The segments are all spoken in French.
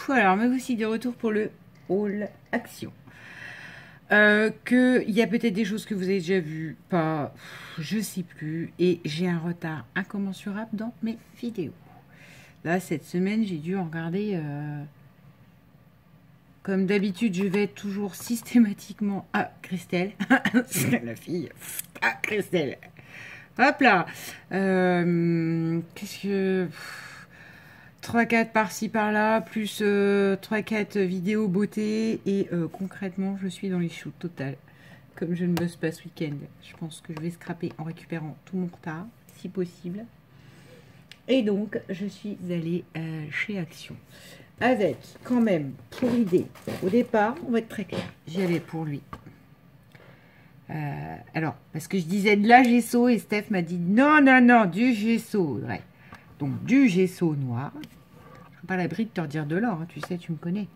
Alors, me voici de retour pour le haul action. Il y a peut-être des choses que vous avez déjà vues, pas, je sais plus. Et j'ai un retard incommensurable dans mes vidéos. Là, cette semaine, j'ai dû en regarder... Comme d'habitude, je vais toujours systématiquement à Christelle. La fille. À Christelle. Hop là. Qu'est-ce que... 3-4 par-ci par-là, plus 3-4 vidéos beauté. Et concrètement, je suis dans les shoots total. Comme je ne bosse pas ce week-end, je pense que je vais scraper en récupérant tout mon retard, si possible. Et donc, je suis allée chez Action. Avec, quand même, pour l'idée, au départ, on va être très clair, j'y allais pour lui. Alors, parce que je disais de la gesso et Steph m'a dit non, non, non, du gesso, ouais. Donc, du gesso noir. Je suis pas à l'abri de te redire de l'or, hein, tu sais, tu me connais.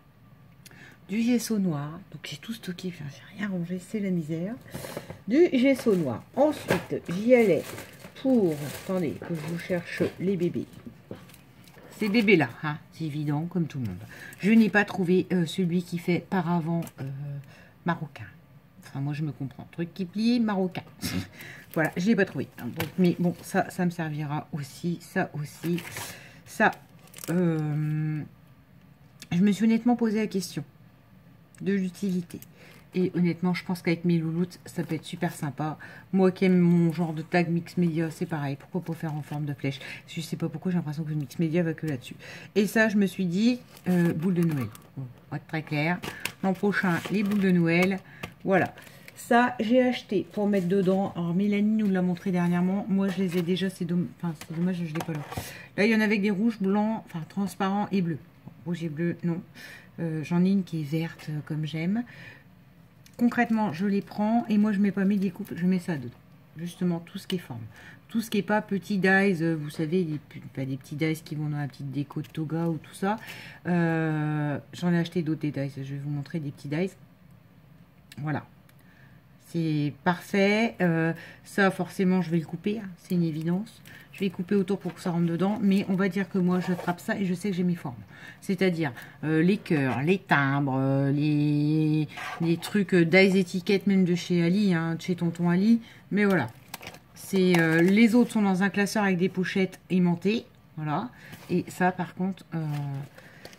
Du gesso noir, donc j'ai tout stocké, enfin, j'ai rien rangé, c'est la misère. Du gesso noir. Ensuite, j'y allais pour, attendez, que je vous cherche les bébés. Ces bébés-là, hein, c'est évident, comme tout le monde. Je n'ai pas trouvé celui qui fait paravent marocain. Enfin, moi, je me comprends. Truc qui plie, marocain. Voilà, je ne l'ai pas trouvé. Donc, mais bon, ça me servira aussi. Ça aussi. Ça, je me suis honnêtement posé la question de l'utilité. Et honnêtement, je pense qu'avec mes louloutes, ça peut être super sympa. Moi qui aime mon genre de tag mix média, c'est pareil. Pourquoi pas faire en forme de flèche? Je sais pas pourquoi, j'ai l'impression que le mix média va que là-dessus. Et ça, je me suis dit, boule de Noël. Bon, on va être très clair. L'an prochain, les boules de Noël. Voilà. Ça, j'ai acheté pour mettre dedans. Alors, Mélanie nous l'a montré dernièrement. Moi, je les ai déjà. C'est dommage, je ne l'ai pas là. Là, il y en a avec des rouges, blancs, enfin, transparents et bleus. Rouge et bleu, non. J'en ai une qui est verte, comme j'aime. Concrètement, je les prends et moi, je mets pas mes découpes, je mets ça dedans. Justement, tout ce qui est forme. Tout ce qui n'est pas petit dies, vous savez, des petits dies qui vont dans la petite déco de toga ou tout ça. J'en ai acheté d'autres des dies. Je vais vous montrer des petits dies. Voilà. C'est parfait. Ça, forcément, je vais le couper. Hein, c'est une évidence. Je vais couper autour pour que ça rentre dedans. Mais on va dire que moi, je trappe ça et je sais que j'ai mes formes. C'est-à-dire les cœurs, les timbres, les trucs dies étiquettes même de chez Ali, hein, de chez Tonton Ali. Mais voilà. Les autres sont dans un classeur avec des pochettes aimantées. Voilà. Et ça, par contre...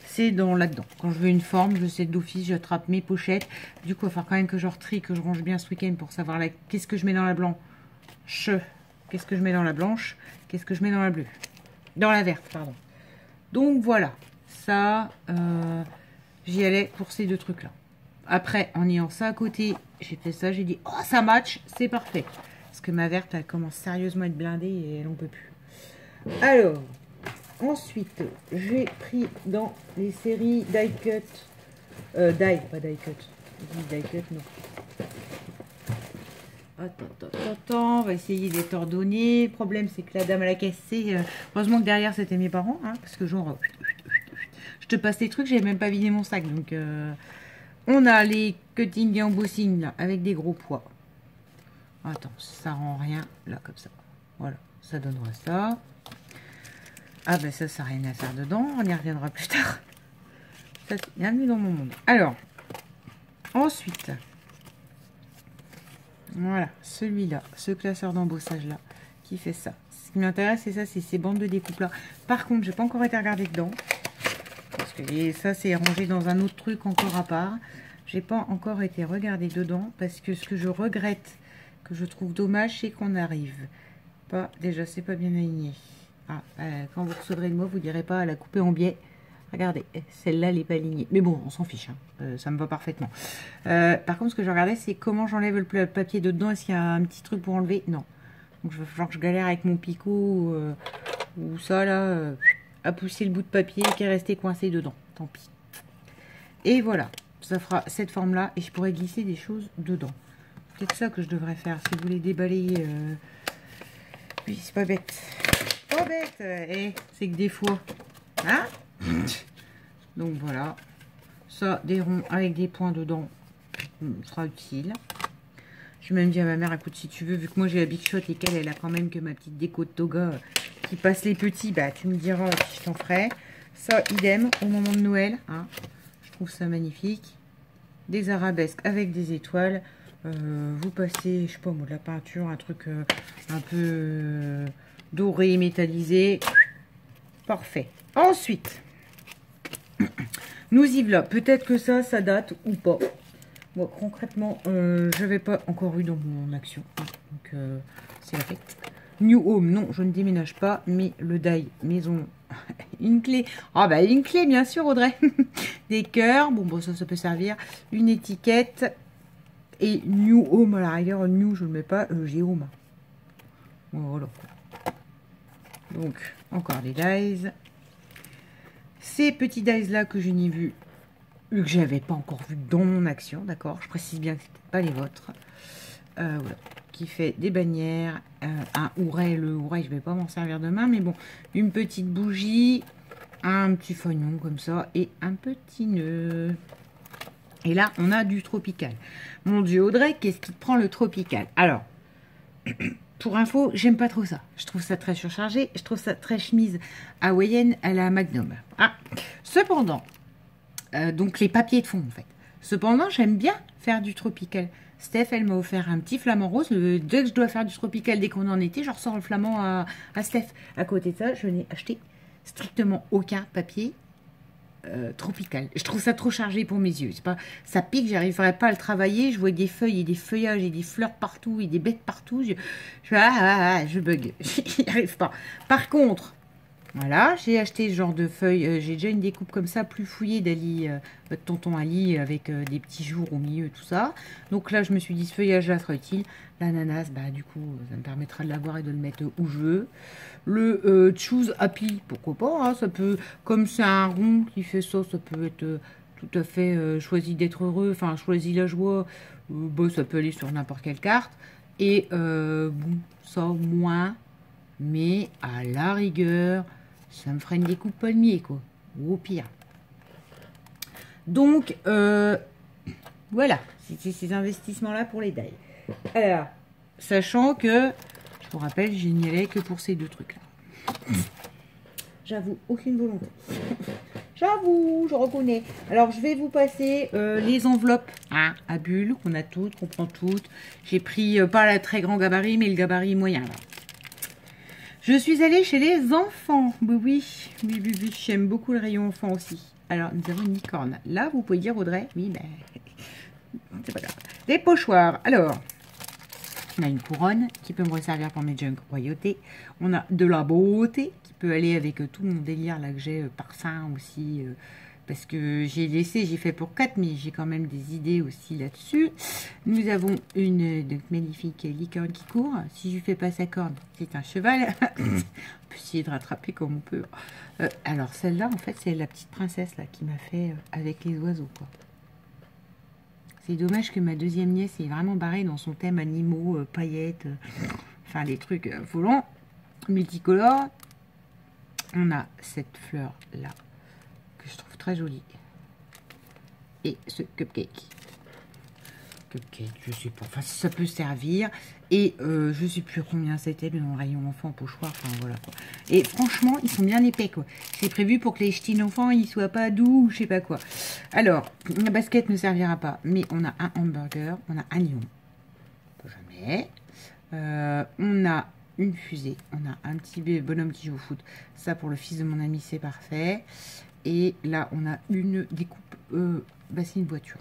c'est là-dedans. Quand je veux une forme, je sais d'office, je trappe mes pochettes. Du coup, il va falloir quand même que je retrie, que je range bien ce week-end pour savoir qu'est-ce que je mets dans la blanche. Qu'est-ce que je mets dans la blanche. Qu'est-ce que je mets dans la bleue. Dans la verte, pardon. Donc, voilà. Ça, j'y allais pour ces deux trucs-là. Après, en ayant ça à côté, j'ai fait ça, j'ai dit, oh, ça match, c'est parfait. Parce que ma verte, elle commence sérieusement à être blindée et elle n'en peut plus. Alors... Ensuite, j'ai pris dans les séries die cut. Pas die cut. Die cut, non. Attends, on va essayer d'être ordonné. Le problème, c'est que la dame à la caissée. Heureusement que derrière, c'était mes parents. Hein, parce que genre, je te passe les trucs, j'ai même pas vidé mon sac. Donc, on a les cutting et embossing là, avec des gros poids. Attends, ça rend rien. Là, comme ça. Voilà, ça donnera ça. Ah ben ça n'a rien à faire dedans, on y reviendra plus tard. Ça, bienvenue dans mon monde. Alors, ensuite, voilà, celui-là, ce classeur d'embossage-là, qui fait ça. Ce qui m'intéresse, c'est ça, c'est ces bandes de découpe-là. Par contre, j'ai pas encore été regarder dedans. Parce que ça, c'est rangé dans un autre truc encore à part. J'ai pas encore été regarder dedans, parce que ce que je regrette, que je trouve dommage, c'est qu'on arrive pas, déjà, c'est pas bien aligné. Ah, quand vous recevrez de moi, vous ne direz pas à la couper en biais. Regardez, celle-là, elle n'est pas alignée. Mais bon, on s'en fiche, hein. Ça me va parfaitement. Par contre, ce que je regardais, c'est comment j'enlève le papier de dedans. Est-ce qu'il y a un petit truc pour enlever? Non. Donc, il va falloir que je galère avec mon picot ou ça, là, à pousser le bout de papier qui est resté coincé dedans. Tant pis. Et voilà, ça fera cette forme-là et je pourrais glisser des choses dedans. C'est peut-être ça que je devrais faire. Si vous voulez déballer... Oui, c'est pas bête. Pas bête, c'est que des fois, hein. Donc voilà, ça, des ronds avec des points dedans, sera utile. Je vais même dire à ma mère, écoute, si tu veux, vu que moi j'ai la Big Shot et qu'elle a quand même que ma petite déco de toga qui passe les petits, bah tu me diras si je t'en ferai. Ça, idem, au moment de Noël. Hein. Je trouve ça magnifique. Des arabesques avec des étoiles. Vous passez, je sais pas moi, de la peinture, un truc un peu doré, métallisé. Parfait. Ensuite, nous y voilà. Peut-être que ça date ou pas. Moi, concrètement, je n'avais pas encore eu dans mon action. Hein, donc, c'est la fête. New Home, non, je ne déménage pas. Mais le die maison, une clé. Ah, bah, une clé, bien sûr, Audrey. Des cœurs. Bon, ça peut servir. Une étiquette. Et New Home, à la rigueur, New, je ne le mets pas. J'ai Home. Voilà. Donc, encore des dies. Ces petits dies là que je n'ai vu, que j'avais pas encore vu dans mon action, d'accord. Je précise bien que c'était pas les vôtres. Voilà. Qui fait des bannières, un ouret. Le ouret, je vais pas m'en servir demain, mais bon, une petite bougie, un petit fagnon comme ça et un petit nœud. Et là, on a du tropical. Mon Dieu, Audrey, qu'est-ce qui te prend le tropical? Alors. Pour info, j'aime pas trop ça. Je trouve ça très surchargé. Je trouve ça très chemise hawaïenne à la Magnum. Ah. Cependant, donc les papiers de fond en fait. Cependant, j'aime bien faire du tropical. Steph, elle m'a offert un petit flamant rose. Dès que je dois faire du tropical, dès qu'on est en été, je ressors le flamant à Steph. À côté de ça, je n'ai acheté strictement aucun papier tropical. Je trouve ça trop chargé pour mes yeux. C'est pas, ça pique, j'arriverai pas à le travailler. Je vois des feuilles et des feuillages et des fleurs partout et des bêtes partout. Je bug. J'y arrive pas. Par contre, voilà, j'ai acheté ce genre de feuilles. J'ai déjà une découpe comme ça, plus fouillée d'Ali, de tonton Ali, avec des petits jours au milieu, tout ça. Donc là, je me suis dit, ce feuillage-là sera utile. L'ananas, bah du coup, ça me permettra de l'avoir et de le mettre où je veux. Le Choose Happy, pourquoi pas, hein, ça peut, comme c'est un rond qui fait ça, ça peut être tout à fait choisi d'être heureux, enfin, choisi la joie. Bon, ça peut aller sur n'importe quelle carte. Et bon, ça moins, mais à la rigueur, ça me ferait une découpe palmier, quoi. Ou au pire. Donc, voilà. C'est ces investissements-là pour les dailles. Alors, sachant que, je vous rappelle, je n'y allais que pour ces deux trucs-là. J'avoue, aucune volonté. J'avoue, je reconnais. Alors, je vais vous passer les enveloppes hein, à bulles, qu'on a toutes, qu'on prend toutes. J'ai pris, pas le très grand gabarit, mais le gabarit moyen, là. Je suis allée chez les enfants. Oui, j'aime beaucoup le rayon enfant aussi. Alors, nous avons une licorne. Là, vous pouvez dire, Audrey, oui, ben, c'est pas grave. Des pochoirs. Alors, on a une couronne qui peut me resservir pour mes junk royauté. On a de la beauté qui peut aller avec tout mon délire là que j'ai parfum aussi. Parce que j'ai laissé, j'ai fait pour 4, mais j'ai quand même des idées aussi là-dessus. Nous avons une magnifique licorne qui court. Si je ne fais pas sa corne, c'est un cheval. On peut essayer de rattraper comme on peut. Alors celle-là, en fait, c'est la petite princesse là qui m'a fait avec les oiseaux, quoi. C'est dommage que ma deuxième nièce est vraiment barrée dans son thème animaux, paillettes, enfin des trucs volants, multicolores. On a cette fleur-là, que je trouve très jolie. Et ce cupcake. Je sais pas, enfin ça peut servir. Et je sais plus combien c'était, mais dans le rayon enfant, pochoir, enfin voilà quoi. Et franchement, ils sont bien épais quoi. C'est prévu pour que les ch'tis d'enfants, ils soient pas doux ou je sais pas quoi. Alors, la basket ne servira pas, mais on a un hamburger, on a un lion. Jamais. On a une fusée, on a un petit bonhomme qui joue au foot. Ça pour le fils de mon ami, c'est parfait. Et là, on a une découpe, bah c'est une voiture.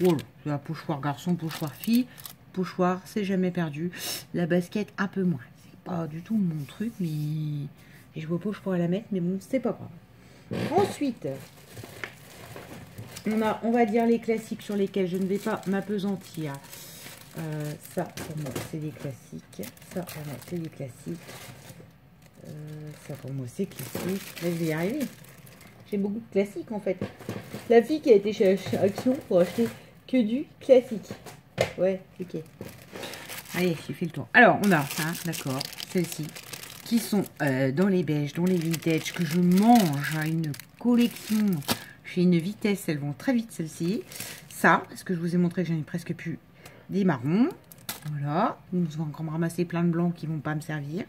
Oh, c'est un pochoir garçon, pochoir fille. Pochoir, c'est jamais perdu. La basket, un peu moins. C'est pas du tout mon truc, mais et je vois pas où je pourrais la mettre, mais bon, c'est pas grave. Ensuite, on va dire les classiques sur lesquels je ne vais pas m'apesantir. Ça, pour moi, c'est des classiques. Ça, pour moi, c'est des classiques. Ça, pour moi, c'est classique. Là, je vais y arriver. J'ai beaucoup de classiques, en fait. La fille qui a été chez Action pour acheter que du classique. Ouais, ok. Allez, j'ai fait le tour. Alors, on a, hein, d'accord, celles-ci, qui sont dans les beiges, dans les vintage, que je mange à une collection. J'ai une vitesse, elles vont très vite, celles-ci. Ça, parce que je vous ai montré que j'en ai presque plus des marrons. Voilà. Nous allons encore me ramasser plein de blancs qui vont pas me servir.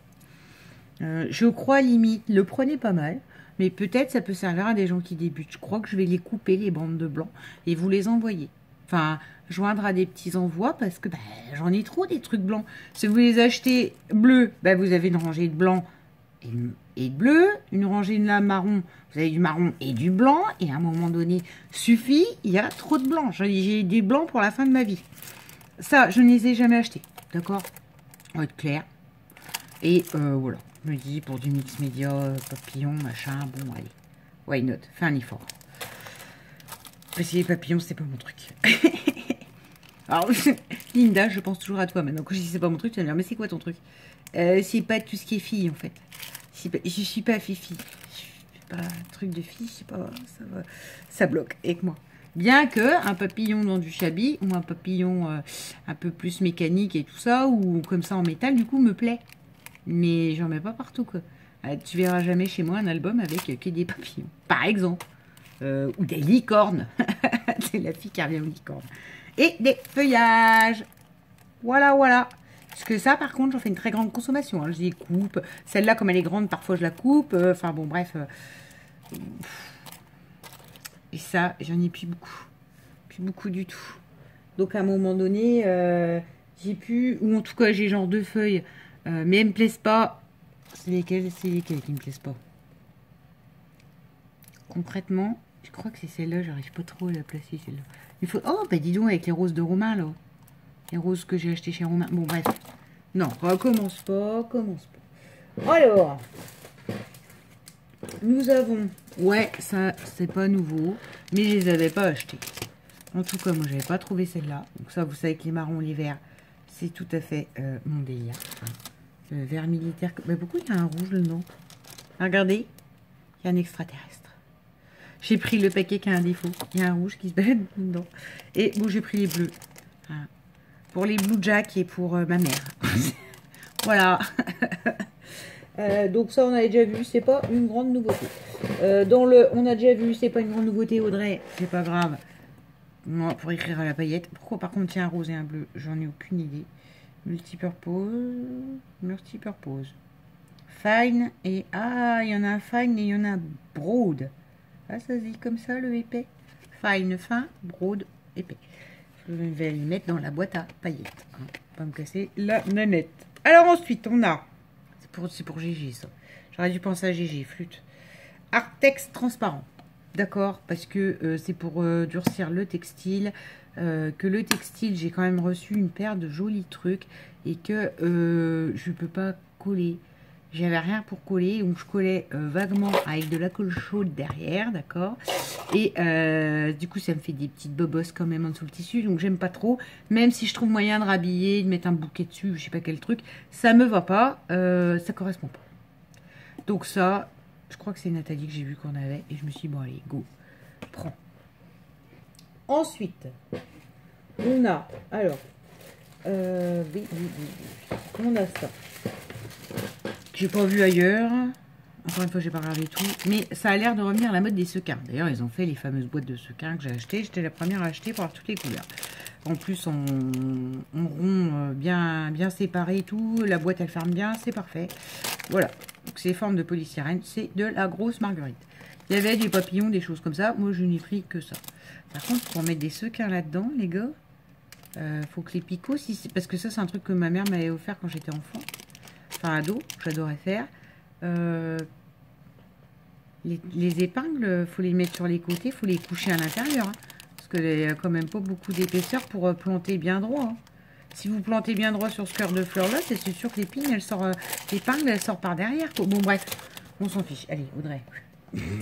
Je crois, limite, le prenez pas mal. Mais peut-être ça peut servir à des gens qui débutent. Je crois que je vais les couper, les bandes de blanc, et vous les envoyer. Enfin, joindre à des petits envois parce que j'en ai trop des trucs blancs. Si vous les achetez bleus, vous avez une rangée de blanc et de bleu, une rangée de lame marron, vous avez du marron et du blanc, et à un moment donné, suffit, il y a trop de blanc. J'ai des blancs pour la fin de ma vie. Ça, je ne les ai jamais achetés, d'accord? On va être clair. Et voilà, je me dis pour du mix média, papillon, machin, bon, allez, why not, fais un effort. Parce que les papillons, c'est pas mon truc. Alors, Linda, je pense toujours à toi maintenant. Quand je dis c'est pas mon truc, tu vas me dire, mais c'est quoi ton truc? C'est pas tout ce qui est fille, en fait. Je suis pas fifi. Je suis pas un truc de fille, je sais pas, ça bloque avec moi. Bien que un papillon dans du chabi ou un papillon un peu plus mécanique et tout ça, ou comme ça en métal, du coup, me plaît. Mais j'en mets pas partout, quoi. Tu verras jamais chez moi un album avec que des papillons, par exemple. Ou des licornes. C'est la fille qui revient aux licornes. Et des feuillages. Voilà, voilà. Parce que ça, par contre, j'en fais une très grande consommation. Hein. Je les coupe. Celle-là, comme elle est grande, parfois je la coupe. Enfin, bon, bref. Et ça, j'en ai plus beaucoup. Plus beaucoup du tout. Donc, à un moment donné, j'ai pu... Ou en tout cas, j'ai genre 2 feuilles. Mais elles me plaisent pas. C'est lesquelles qui me plaisent pas? Concrètement, je crois que c'est celle-là. J'arrive pas trop à la placer, celle-là. Il faut... Oh, dis donc, avec les roses de Romain, là. Les roses que j'ai achetées chez Romain. Bon, bref. Non, recommence pas, Alors, nous avons... Ouais, ça, c'est pas nouveau. Mais je les avais pas achetées. En tout cas, moi, j'avais pas trouvé celle-là. Donc ça, vous savez que les marrons, les verts, c'est tout à fait mon délire. Le vert militaire... pourquoi il y a un rouge dedans? Regardez, il y a un extraterrestre. J'ai pris le paquet qui a un défaut. Il y a un rouge qui se balade dedans. Et bon, j'ai pris les bleus. Voilà. Pour les Blue Jack et pour ma mère. Voilà. Donc ça, on avait déjà vu. C'est pas une grande nouveauté. On a déjà vu. C'est pas une grande nouveauté, Audrey. C'est pas grave. Non, pour écrire à la paillette. Pourquoi, par contre, il y a un rose et un bleu? J'en ai aucune idée. Multipurpose. Fine. Et... Ah, il y en a un fine et il y en a un broad. Ah, ça se dit comme ça, le épais. Fine, fin, broad, épais. Je vais les mettre dans la boîte à paillettes. Hein, pas me casser la nanette. Alors ensuite, on a... C'est pour GG, ça. J'aurais dû penser à GG, flûte. Artex transparent. D'accord, parce que c'est pour durcir le textile. Que le textile, j'ai quand même reçu une paire de jolis trucs. Et que je ne peux pas coller. J'avais rien pour coller, donc je collais vaguement avec de la colle chaude derrière, d'accord. Et du coup, ça me fait des petites bobosses quand même en dessous le tissu, donc j'aime pas trop. Même si je trouve moyen de rhabiller, de mettre un bouquet dessus, je sais pas quel truc, ça me va pas, ça correspond pas. Donc ça, je crois que c'est Nathalie que j'ai vu qu'on avait, et je me suis dit, bon allez, go, prends. Ensuite, on a, alors, on a ça. J'ai pas vu ailleurs. Encore une fois, j'ai pas regardé tout. Mais ça a l'air de revenir à la mode des sequins. D'ailleurs, ils ont fait les fameuses boîtes de sequins que j'ai achetées. J'étais la première à acheter pour avoir toutes les couleurs. En plus, en rond bien séparé et tout. La boîte, elle ferme bien. C'est parfait. Voilà. Donc, c'est forme de polystyrène. C'est de la grosse marguerite. Il y avait des papillons, des choses comme ça. Moi, je n'ai pris que ça. Par contre, pour mettre des sequins là-dedans, les gars, faut que les picots... parce que ça, c'est un truc que ma mère m'avait offert quand j'étais enfant. Enfin, ado, j'adorais faire. Les épingles, faut les mettre sur les côtés, faut les coucher à l'intérieur. Hein, parce qu'il n'y a quand même pas beaucoup d'épaisseur pour planter bien droit. Hein. Si vous plantez bien droit sur ce cœur de fleur là, c'est sûr que l'épingle, elle sort par derrière. Quoi. Bon, bref, on s'en fiche. Allez, Audrey.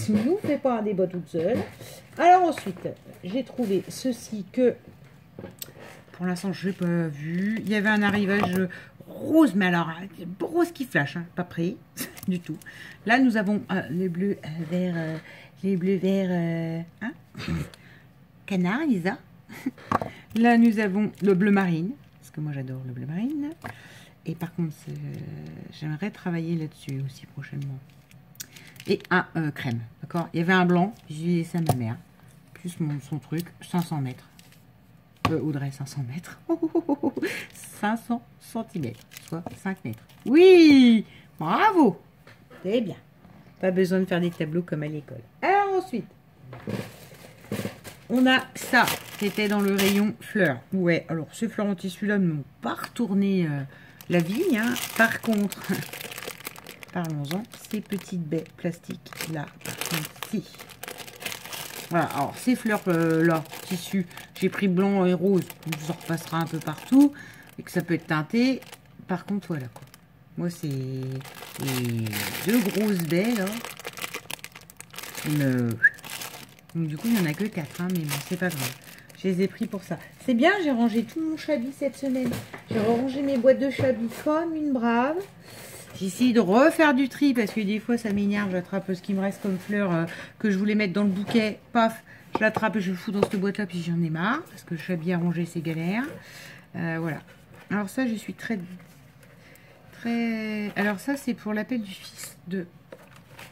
Tu ne nous fais pas un débat toute seule. Alors ensuite, j'ai trouvé ceci que... Pour l'instant, je n'ai pas vu. Il y avait un arrivage... rose, mais alors, rose qui flash, hein, pas pris du tout. Là, nous avons les bleus verts, hein, canard, Lisa. Là, nous avons le bleu marine, parce que moi, j'adore le bleu marine. Et par contre, j'aimerais travailler là-dessus aussi prochainement. Et un crème, d'accord. Il y avait un blanc, j'ai laissé à ma mère, plus son truc, 500 mètres. Audrey, 500 mètres. 500 cm, soit 5 mètres. Oui, bravo. C'est bien. Pas besoin de faire des tableaux comme à l'école. Alors ensuite, on a ça qui était dans le rayon fleurs. Ouais, alors ces fleurs en tissu-là ne m'ont pas retourné la vigne. Hein. Par contre, parlons-en, ces petites baies plastiques là, si. Voilà, alors ces fleurs là, tissu, j'ai pris blanc et rose, ça repassera un peu partout, et que ça peut être teinté. Par contre, voilà quoi. Moi, c'est les deux grosses baies là. Donc du coup, il n'y en a que 4, hein, mais bon, c'est pas grave. Je les ai pris pour ça. C'est bien, j'ai rangé tout mon chablis cette semaine. J'ai rangé mes boîtes de chablis comme une brave. J'ai essayé de refaire du tri parce que des fois ça m'énerve. J'attrape ce qui me reste comme fleurs que je voulais mettre dans le bouquet. Paf, je l'attrape et je le fous dans cette boîte là. Puis j'en ai marre parce que le chablis à ranger c'est galère. Voilà. Alors ça, je suis très... Alors ça, c'est pour l'appel du fils de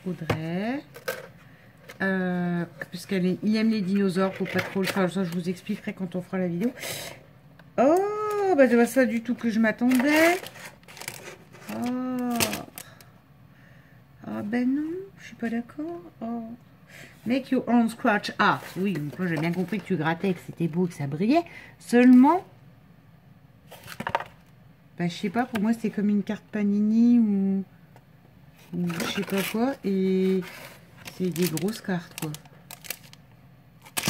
Audrey. Parce qu'il aime les dinosaures. Faut pas trop le faire. Ça, je vous expliquerai quand on fera la vidéo. Oh, bah c'est pas ça du tout que je m'attendais. Oh. Ah ben non, je suis pas d'accord. Oh. Make your own scratch art. Oui, moi j'ai bien compris que tu grattais, que c'était beau, que ça brillait. Seulement, bah je sais pas, pour moi c'est comme une carte Panini ou je sais pas quoi. Et c'est des grosses cartes quoi.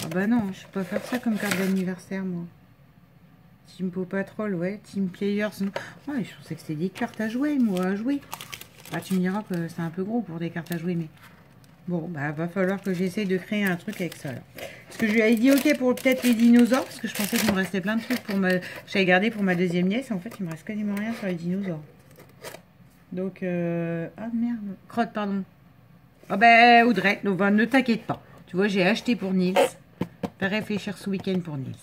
Ah bah non, je peux pas faire ça comme carte d'anniversaire moi. Team Paw Patrol, ouais. Team Players, non. Ouais, je pensais que c'était des cartes à jouer, moi, à jouer. Bah, tu me diras que c'est un peu gros pour des cartes à jouer, mais... Bon, bah, va falloir que j'essaye de créer un truc avec ça, là. Parce que je lui avais dit, ok, pour peut-être les dinosaures, parce que je pensais qu'il me restait plein de trucs pour ma... J'avais gardé pour ma deuxième nièce, et en fait, il me reste quasiment rien sur les dinosaures. Donc, ah, merde. Crotte, pardon. Ah, ben, Audrey, donc, bah, ne t'inquiète pas. Tu vois, j'ai acheté pour Nils. Je vais réfléchir ce week-end pour Nils.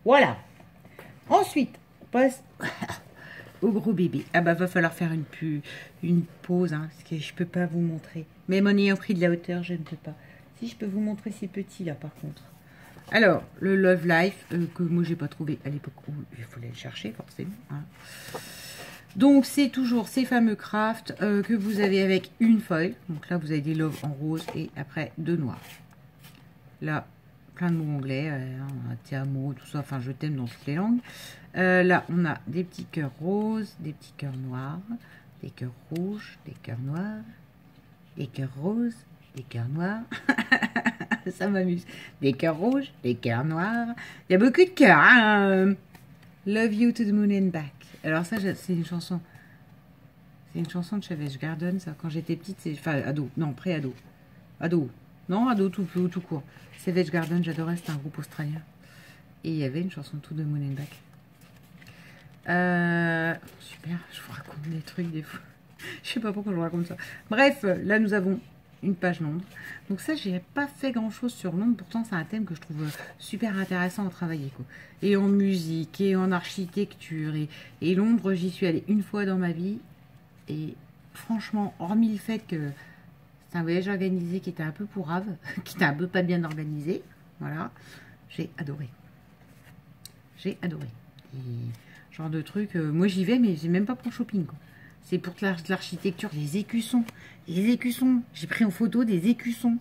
Voilà. Ensuite, on passe au gros bébé. Ah bah va falloir faire une pause, hein, parce que je peux pas vous montrer. Même en ayant pris de la hauteur, je ne peux pas. Si je peux vous montrer ces petits là par contre. Alors, le Love Life, que moi j'ai pas trouvé à l'époque où il fallait le chercher forcément. Hein. Donc c'est toujours ces fameux crafts que vous avez avec une foil. Donc là vous avez des Love en rose et après 2 noirs. Là, plein de mots anglais, un te amo, tout ça, enfin je t'aime dans toutes les langues. Là, on a des petits cœurs roses, des petits cœurs noirs, des cœurs rouges, des cœurs noirs, des cœurs roses, des cœurs noirs. Ça m'amuse. Des cœurs rouges, des cœurs noirs. Il y a beaucoup de cœurs. Hein. Love you to the moon and back. Alors ça, c'est une chanson. C'est une chanson de Savage Garden, ça. Quand j'étais petite, c'est... Enfin, ado. Non, pré-ado. Ado. Non, ado tout court. Savage Garden, j'adorais, c'était un groupe australien. Et il y avait une chanson de To the Moon and Back. Super, je vous raconte des trucs des fois. Je sais pas pourquoi je vous raconte ça. Bref, là nous avons une page Londres. Donc ça, j'ai pas fait grand chose sur Londres. Pourtant, c'est un thème que je trouve super intéressant à travailler, quoi. Et en musique, et en architecture. Et Londres, j'y suis allée une fois dans ma vie. Et franchement, hormis le fait que c'est un voyage organisé qui était un peu pourrave, qui était un peu pas bien organisé. Voilà. J'ai adoré. J'ai adoré. Et genre de truc, moi j'y vais, mais j'ai même pas pour le shopping, quoi. C'est pour l'architecture, les écussons. Les écussons. J'ai pris en photo des écussons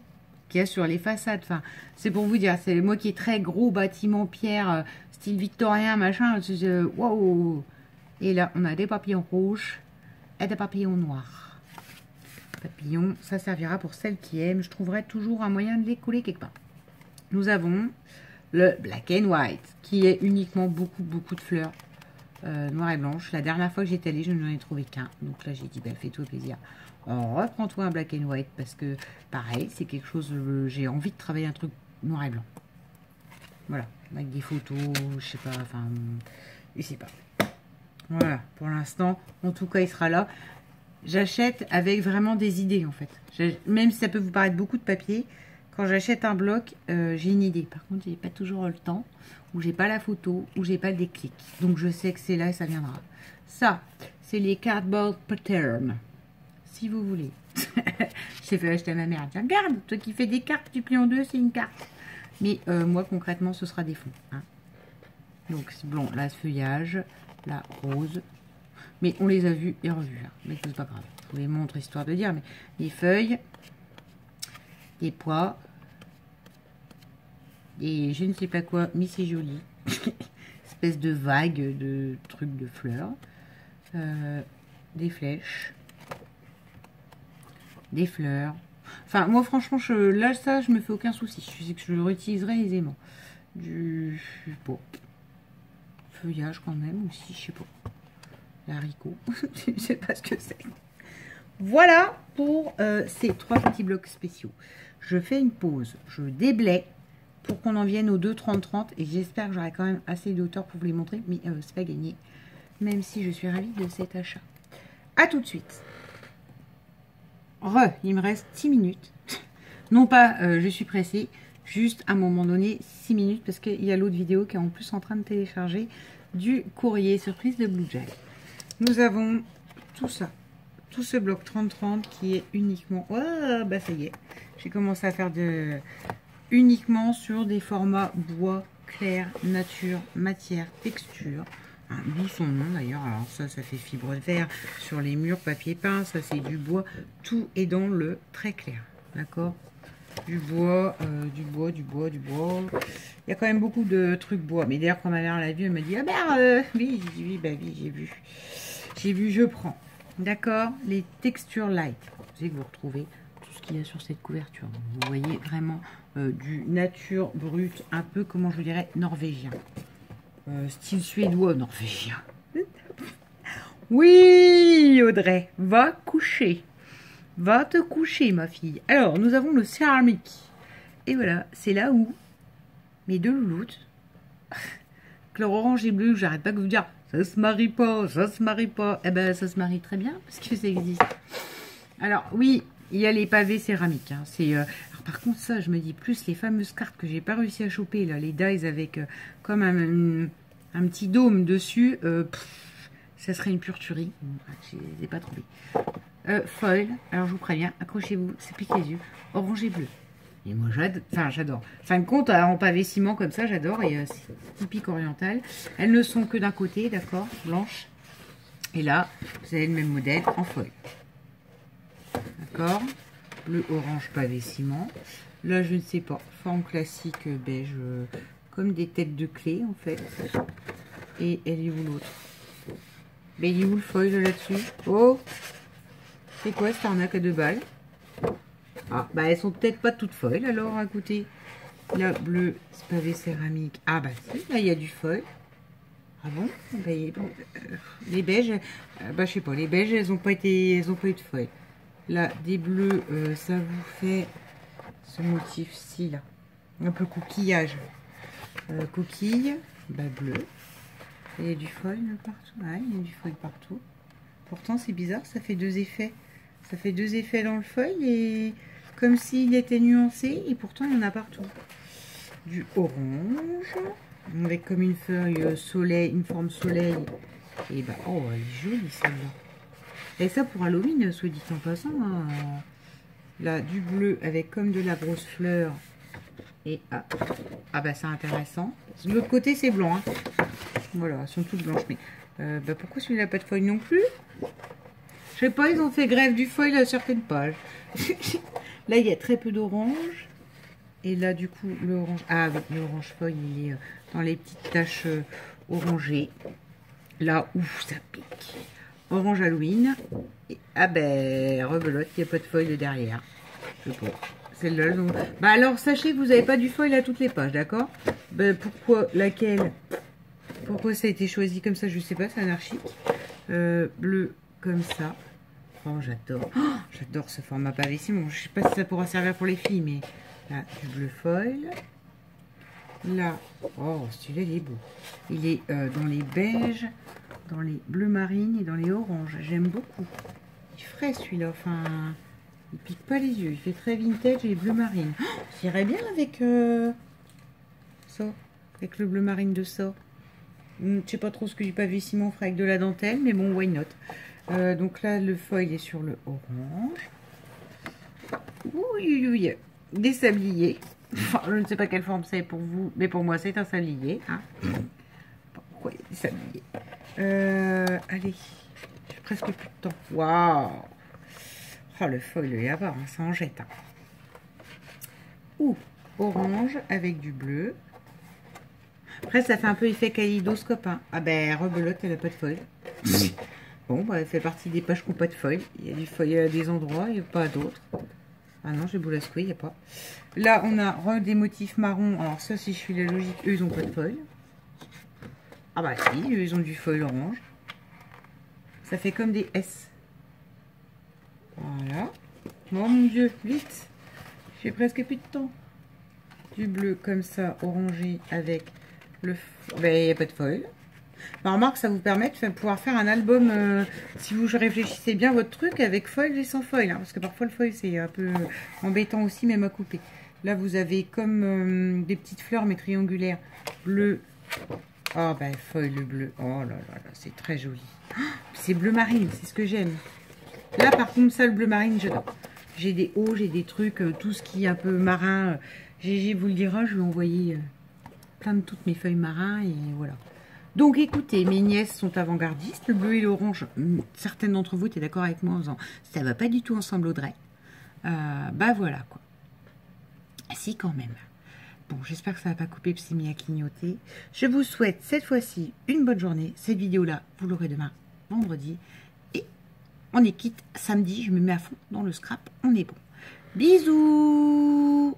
qu'il y a sur les façades. Enfin, c'est pour vous dire, c'est moi qui ai très gros bâtiment pierre, style victorien, machin. Waouh! Et là, on a des papillons rouges et des papillons noirs. Papillons, ça servira pour celles qui aiment. Je trouverai toujours un moyen de les coller quelque part. Nous avons le Black and White, qui est uniquement beaucoup de fleurs noires et blanches. La dernière fois que j'étais allée, je n'en ai trouvé qu'un. Donc là, j'ai dit, bah, fais-toi plaisir. Reprends-toi un Black and White, parce que, pareil, c'est quelque chose, j'ai envie de travailler un truc noir et blanc. Voilà, avec des photos, je sais pas, enfin, je sais pas. Voilà, pour l'instant, en tout cas, il sera là. J'achète avec vraiment des idées, en fait. Même si ça peut vous paraître beaucoup de papier, quand j'achète un bloc, j'ai une idée. Par contre, j'ai pas toujours le temps, ou j'ai pas la photo, ou j'ai pas le déclic. Donc, je sais que c'est là et ça viendra. Ça, c'est les cardboard pattern. Si vous voulez. J'ai fait acheter à ma mère. Tiens, regarde, toi qui fais des cartes, tu plies en deux, c'est une carte. Mais moi, concrètement, ce sera des fonds. Hein. Donc, bon, là, ce feuillage, là, rose. Mais on les a vus et revus. Hein. Mais c'est pas grave. vous les montre histoire de dire, mais des feuilles, des pois, et je ne sais pas quoi, mais c'est joli. Espèce de vague de trucs de fleurs. Des flèches. Des fleurs. Enfin, moi, franchement, là, ça, je me fais aucun souci. Je sais que je le réutiliserai aisément. Du... Bon. Feuillage, quand même, aussi, je sais pas. L'haricot. Je sais pas ce que c'est. Voilà pour ces 3 petits blocs spéciaux. Je fais une pause. Je déblaye pour qu'on en vienne aux 2,30-30. Et j'espère que j'aurai quand même assez de hauteur pour vous les montrer. Mais c'est pas gagné. Même si je suis ravie de cet achat. A tout de suite. Il me reste 6 minutes. Non pas je suis pressée, juste à un moment donné 6 minutes parce qu'il y a l'autre vidéo qui est en plus en train de télécharger du courrier surprise de Blue Gel. Nous avons tout ça, tout ce bloc 30-30 qui est uniquement... Oh, bah ça y est, j'ai commencé à faire uniquement sur des formats bois, clair, nature, matière, texture. D'où son nom d'ailleurs. Alors ça fait fibre de verre sur les murs, papier peint, ça c'est du bois. Tout est dans le très clair, d'accord. Du bois, du bois, du bois, du bois. Il y a quand même beaucoup de trucs bois. Mais d'ailleurs quand ma mère l'a vu, elle m'a dit ah ben oui, j'ai dit oui, bah oui, j'ai vu, je prends. D'accord. Les textures light. Vous savez que vous retrouvez tout ce qu'il y a sur cette couverture. Donc, vous voyez vraiment du nature brute, un peu comment je vous dirais norvégien. Style suédois, norvégien. Oui, Audrey, va coucher. Va te coucher, ma fille. Alors, nous avons le céramique. Et voilà, c'est là où mes 2 louloutes, leur orange et bleu, j'arrête pas de vous dire, ça se marie pas, ça se marie pas. Eh ben, ça se marie très bien, parce que ça existe. Alors, oui, il y a les pavés céramiques. Hein. Par contre, ça, je me dis, plus les fameuses cartes que j'ai pas réussi à choper, là, les dies avec comme un petit dôme dessus, ça serait une pure tuerie. Je les ai pas trouvés. Foil, alors je vous préviens, accrochez-vous, ça pique les yeux. Orange et bleu. Et moi, j'adore. Fin de compte, en pavé ciment comme ça, j'adore. Et c'est typique oriental. Elles ne sont que d'un côté, d'accord, blanche. Et là, vous avez le même modèle en foil. D'accord. Bleu, orange, pavé ciment. Là, je ne sais pas. Forme classique beige, comme des têtes de clé, en fait. Et elle est où l'autre? Mais il est où le foil là-dessus? Oh! C'est quoi cette arnaque à 2 balles? Ah, bah elles sont peut-être pas toutes foil alors, écoutez. La bleue, c'est pavé céramique. Ah bah si, là il y a du foil. Ah bon, bah, les beiges, bah je sais pas, les beiges elles ont pas eu de foil. Là, des bleus, ça vous fait ce motif-ci là. Un peu coquillage. Coquille, bah bleu. Il y a du foil partout. Ouais, il y a du foil partout. Pourtant c'est bizarre, ça fait 2 effets. Ça fait 2 effets dans le feuille et comme s'il était nuancé et pourtant il y en a partout. Du orange avec comme une feuille soleil, une forme soleil. Et bah oh elle est jolie celle-là. Et ça pour Halloween, soit dit en passant. Hein. Là du bleu avec comme de la grosse fleur. Et ah bah c'est intéressant. De l'autre côté c'est blanc. Hein. Voilà, elles sont toutes blanches. Mais bah pourquoi celui-là n'a pas de feuille non plus? Je sais pas, ils ont fait grève du foil à certaines pages. Là, il y a très peu d'orange. Et là, du coup, l'orange... Ah oui, l'orange foil, il est dans les petites taches orangées. Là, ouf, ça pique. Orange Halloween. Et, ah ben, rebelote, il n'y a pas de foil derrière. Je sais pas. Celle-là, donc... Bah alors, sachez que vous n'avez pas du foil à toutes les pages, d'accord? Ben, pourquoi laquelle? Pourquoi ça a été choisi comme ça, je sais pas, c'est anarchique. Bleu comme ça. Oh, j'adore. Oh, j'adore ce format pavé ciment. Je sais pas si ça pourra servir pour les filles, mais là, du bleu foil. Là, oh, celui-là, il est beau. Il est dans les beiges, dans les bleus marines et dans les oranges. J'aime beaucoup. Il est frais, celui-là. Enfin, il pique pas les yeux. Il fait très vintage et bleu marine. Oh, j'irais bien avec ça. Avec le bleu marine de ça. Je sais pas trop ce que du pavé ciment ferait avec de la dentelle, mais bon, why not. Donc là, le foil est sur le orange. Oui, oui, des sabliers. Enfin, je ne sais pas quelle forme c'est pour vous, mais pour moi, c'est un sablier. Hein. Pourquoi il y a des sabliers? Allez, j'ai presque plus de temps. Waouh! Oh, le foil, il y a pas, hein, ça en jette. Hein. Ou orange avec du bleu. Après, ça fait un peu effet kaléidoscope. Hein. Ah ben, rebelote, elle n'a pas de foil. Bon, bah, elle fait partie des pages qui n'ont pas de foil. Il y a du foil à des endroits et pas à d'autres. Ah non, j'ai boulasqué, il n'y a pas. Là, on a des motifs marrons. Alors ça, si je suis la logique, eux, ils n'ont pas de foil. Ah bah si, eux, ils ont du foil orange. Ça fait comme des S. Voilà. Oh mon Dieu, vite. J'ai presque plus de temps. Du bleu comme ça, orangé avec le... Ben, il n'y a pas de foil. Ben, remarque, ça vous permet de pouvoir faire un album, si vous réfléchissez bien votre truc, avec foil et sans foil. Hein, parce que parfois le foil, c'est un peu embêtant aussi, même à couper. Là, vous avez comme des petites fleurs, mais triangulaires. Bleu. Oh, ben, foil bleu. Oh là là là, c'est très joli. Oh, c'est bleu marine, c'est ce que j'aime. Là, par contre, ça, le bleu marine, j'adore. J'ai des hauts, j'ai des trucs, tout ce qui est un peu marin. Gégé vous le dira, je lui ai envoyé plein de toutes mes feuilles marins et voilà. Donc écoutez, mes nièces sont avant-gardistes. Le bleu et l'orange, certaines d'entre vous étaient d'accord avec moi en disant ça va pas du tout ensemble Audrey. Bah voilà quoi. Si quand même. Bon, j'espère que ça va pas couper, puis c'est mis à clignoter. Je vous souhaite cette fois-ci une bonne journée. Cette vidéo-là, vous l'aurez demain, vendredi. Et on est quitte samedi, je me mets à fond dans le scrap. On est bon. Bisous!